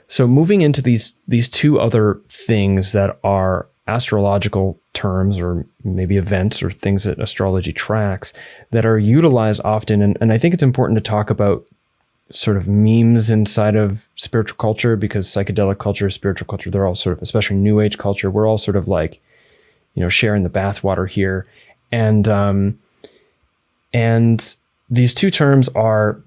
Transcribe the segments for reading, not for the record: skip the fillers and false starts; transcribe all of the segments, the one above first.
So moving into these two other things that are astrological terms or maybe events or things that astrology tracks that are utilized often. And I think it's important to talk about sort of memes inside of spiritual culture, because psychedelic culture, spiritual culture, they're all sort of, especially new age culture, we're all sort of like, sharing the bathwater here. And these two terms are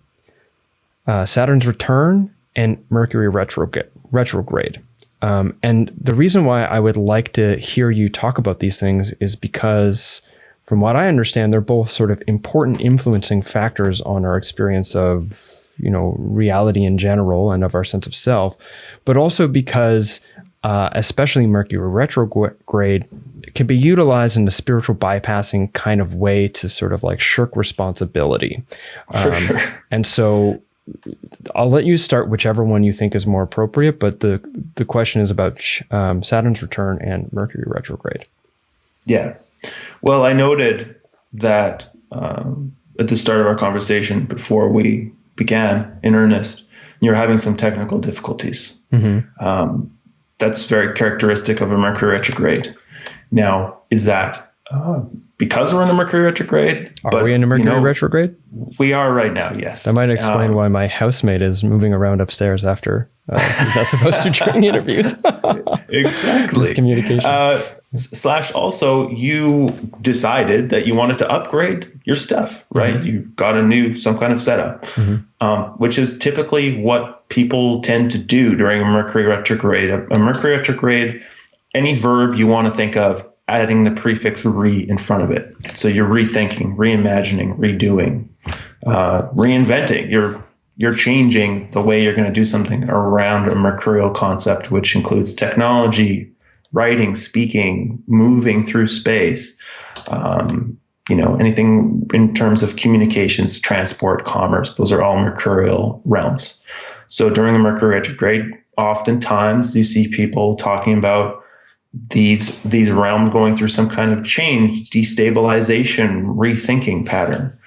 Saturn's return and Mercury retrograde. And the reason why I would like to hear you talk about these things is because, from what I understand, they're both sort of important influencing factors on our experience of, reality in general and of our sense of self, but also because, especially Mercury retrograde, can be utilized in a spiritual bypassing kind of way to sort of like shirk responsibility. For sure. And so I'll let you start whichever one you think is more appropriate, but the question is about Saturn's return and Mercury retrograde. Yeah. Well, I noted that at the start of our conversation, before we began in earnest, you're having some technical difficulties. Mm-hmm. That's very characteristic of a Mercury retrograde. Now, is that because we're in the Mercury retrograde? Are we in a Mercury retrograde? We are right now, yes. That might explain why my housemate is moving around upstairs after he's not supposed to during interviews. Exactly. Miscommunication. / also, you decided that you wanted to upgrade your stuff, right? Mm-hmm. You got some kind of setup, mm-hmm. Which is typically what people tend to do during a Mercury retrograde. A Mercury retrograde, any verb you want to think of, adding the prefix re in front of it. So you're rethinking, reimagining, redoing, reinventing. You're changing the way you're going to do something around a mercurial concept, which includes technology, writing, speaking, moving through space, anything in terms of communications, transport, commerce. Those are all mercurial realms. So during a Mercury retrograde, oftentimes you see people talking about these realms going through some kind of change, destabilization, rethinking pattern.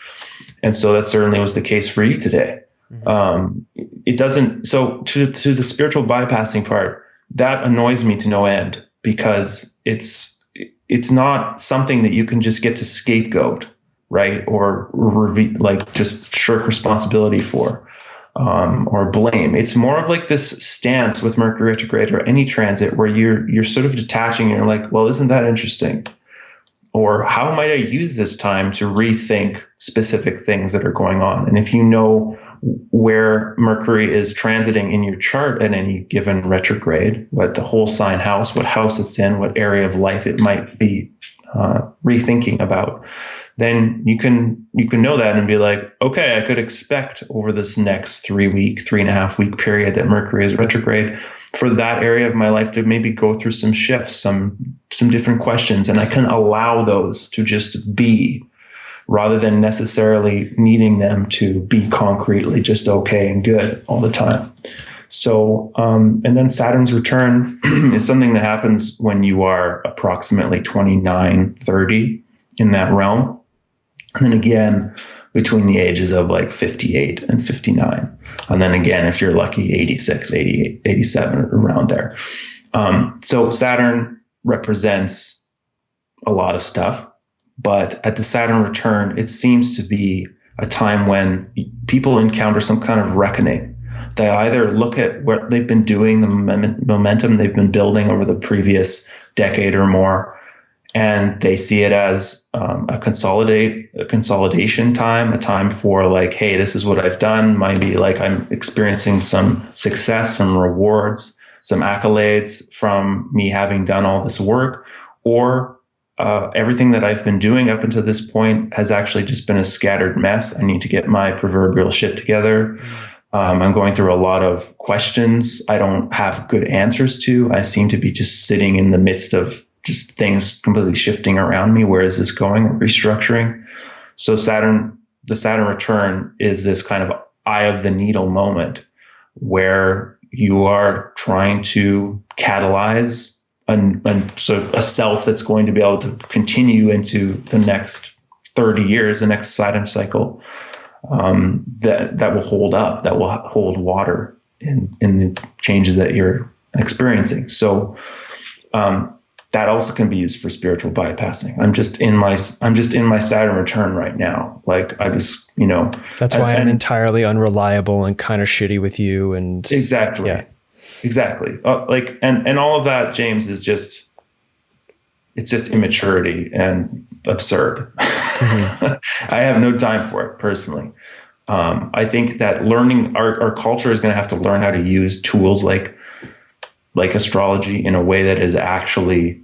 And so that certainly was the case for you today. Mm-hmm. It doesn't, so to the spiritual bypassing part, that annoys me to no end, because it's not something that you can just get to scapegoat, right? Or just shirk responsibility for. Or blame. It's more of like this stance with Mercury retrograde or any transit where you're sort of detaching and you're like, well, isn't that interesting? Or how might I use this time to rethink specific things that are going on? And if you know where Mercury is transiting in your chart at any given retrograde, what the whole sign house, what house it's in, what area of life it might be rethinking about, then you can know that and be like, okay, I could expect over this next 3.5 week period that Mercury is retrograde for that area of my life to maybe go through some shifts, some different questions, and I can allow those to just be, rather than necessarily needing them to be concretely just okay and good all the time. So, and then Saturn's return is something that happens when you are approximately 29, 30 in that realm. And then again, between the ages of like 58 and 59. And then again, if you're lucky, 86, 88, 87, around there. So Saturn represents a lot of stuff, but at the Saturn return, it seems to be a time when people encounter some kind of reckoning. They either look at what they've been doing, the momentum they've been building over the previous decade or more, and they see it as a consolidation time, a time for like, hey, this is what I've done. Maybe like I'm experiencing some success, some rewards, some accolades from me having done all this work, or everything that I've been doing up until this point has actually just been a scattered mess. I need to get my proverbial shit together. I'm going through a lot of questions I don't have good answers to. I seem to be just sitting in the midst of just things completely shifting around me. Where is this going? Restructuring. So the Saturn return is this kind of eye of the needle moment where you are trying to catalyze a self that's going to be able to continue into the next 30 years, the next Saturn cycle, that will hold up, that will hold water in the changes that you're experiencing. So that also can be used for spiritual bypassing. I'm just in my Saturn return right now. Like I just, that's why I'm entirely unreliable and kind of shitty with you. And exactly. Yeah. Exactly. And all of that, James, is just, it's just immaturity and absurd. Mm-hmm. I have no time for it personally. I think that learning our culture is going to have to learn how to use tools like astrology in a way that is actually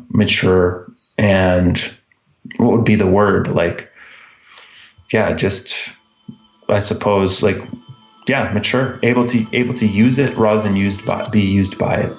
mature, and what would be the word? I suppose mature, able to use it rather than be used by it.